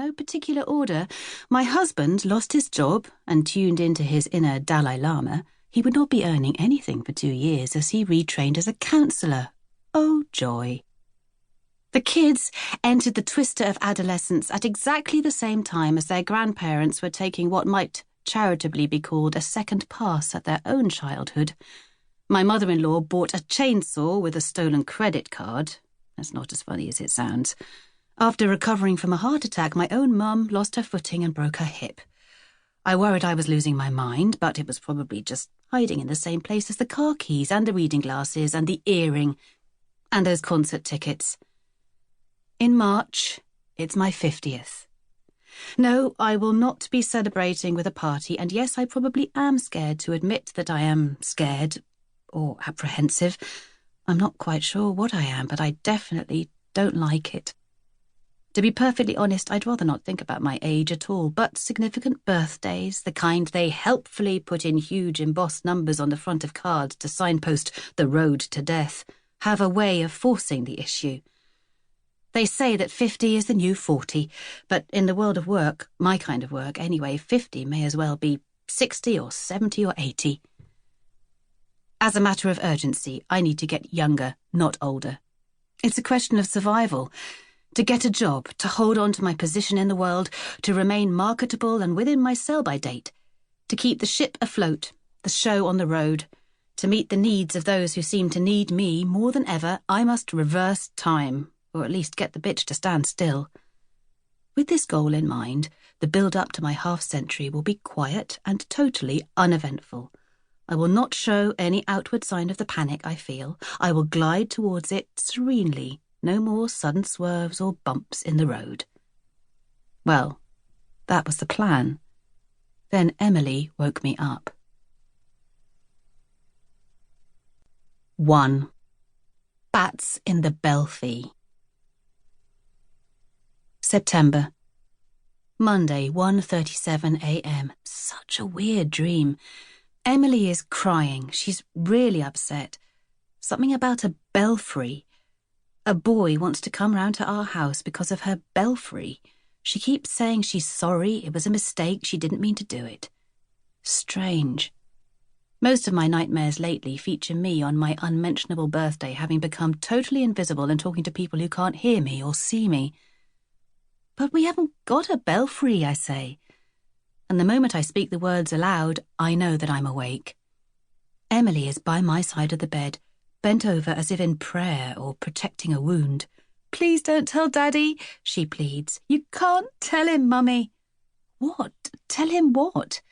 no particular order. My husband lost his job and tuned into his inner Dalai Lama. He would not be earning anything for 2 years as he retrained as a counsellor. Oh, joy. The kids entered the twister of adolescence at exactly the same time as their grandparents were taking what might charitably be called a second pass at their own childhood. My mother-in-law bought a chainsaw with a stolen credit card. That's not as funny as it sounds. After recovering from a heart attack, my own mum lost her footing and broke her hip. I worried I was losing my mind, but it was probably just hiding in the same place as the car keys and the reading glasses and the earring and those concert tickets. In March, it's my 50th. No, I will not be celebrating with a party, and yes, I probably am scared to admit that I am scared or apprehensive. I'm not quite sure what I am, but I definitely don't like it. To be perfectly honest, I'd rather not think about my age at all, but significant birthdays, the kind they helpfully put in huge embossed numbers on the front of cards to signpost the road to death, have a way of forcing the issue. They say that 50 is the new 40, but in the world of work, my kind of work anyway, 50 may as well be 60 or 70 or 80. As a matter of urgency, I need to get younger, not older. It's a question of survival. To get a job, to hold on to my position in the world, to remain marketable and within my sell-by date, to keep the ship afloat, the show on the road, to meet the needs of those who seem to need me more than ever, I must reverse time, or at least get the bitch to stand still. With this goal in mind, the build-up to my half-century will be quiet and totally uneventful. I will not show any outward sign of the panic I feel. I will glide towards it serenely. No more sudden swerves or bumps in the road. Well, that was the plan. Then Emily woke me up. 1. Bats in the Belfry. September. Monday, 1:37 a.m. Such a weird dream. Emily is crying. She's really upset. Something about a belfry. A boy wants to come round to our house because of her belfry. She keeps saying she's sorry, it was a mistake, she didn't mean to do it. Strange. Most of my nightmares lately feature me on my unmentionable birthday having become totally invisible and talking to people who can't hear me or see me. But we haven't got a belfry, I say. And the moment I speak the words aloud, I know that I'm awake. Emily is by my side of the bed, bent over as if in prayer or protecting a wound. "Please don't tell Daddy," she pleads. "You can't tell him, Mummy." "What? Tell him what?"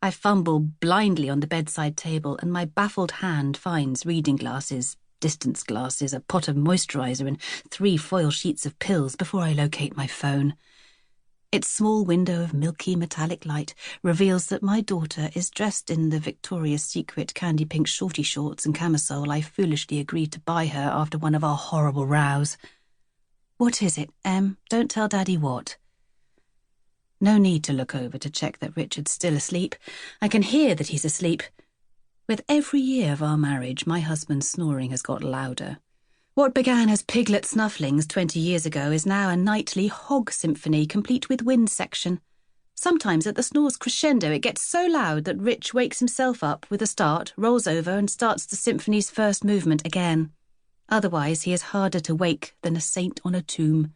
I fumble blindly on the bedside table and my baffled hand finds reading glasses, distance glasses, a pot of moisturiser and 3 foil sheets of pills before I locate my phone. Its small window of milky metallic light reveals that my daughter is dressed in the Victoria's Secret candy pink shorty shorts and camisole I foolishly agreed to buy her after one of our horrible rows. "What is it, Em? Don't tell Daddy what?" No need to look over to check that Richard's still asleep. I can hear that he's asleep. With every year of our marriage, my husband's snoring has got louder. What began as piglet snufflings 20 years ago is now a nightly hog symphony complete with wind section. Sometimes at the snore's crescendo it gets so loud that Rich wakes himself up with a start, rolls over and starts the symphony's first movement again. Otherwise he is harder to wake than a saint on a tomb.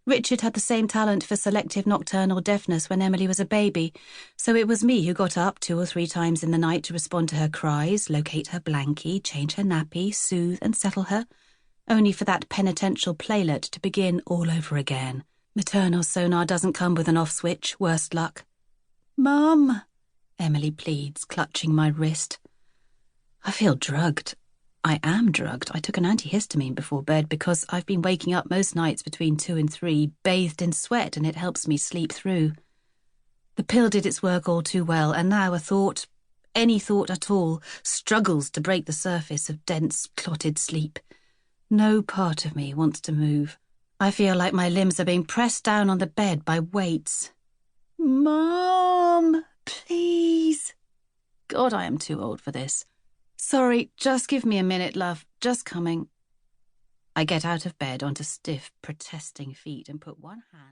Richard had the same talent for selective nocturnal deafness when Emily was a baby, so it was me who got up 2 or 3 times in the night to respond to her cries, locate her blankie, change her nappy, soothe and settle her, only for that penitential playlet to begin all over again. Maternal sonar doesn't come with an off switch, worst luck. "Mum," Emily pleads, clutching my wrist. I feel drugged. I am drugged. I took an antihistamine before bed because I've been waking up most nights between 2 and 3, bathed in sweat, and it helps me sleep through. The pill did its work all too well, and now a thought, any thought at all, struggles to break the surface of dense, clotted sleep. No part of me wants to move. I feel like my limbs are being pressed down on the bed by weights. "Mom, please." God, I am too old for this. "Sorry, just give me a minute, love. Just coming." I get out of bed onto stiff, protesting feet and put one hand...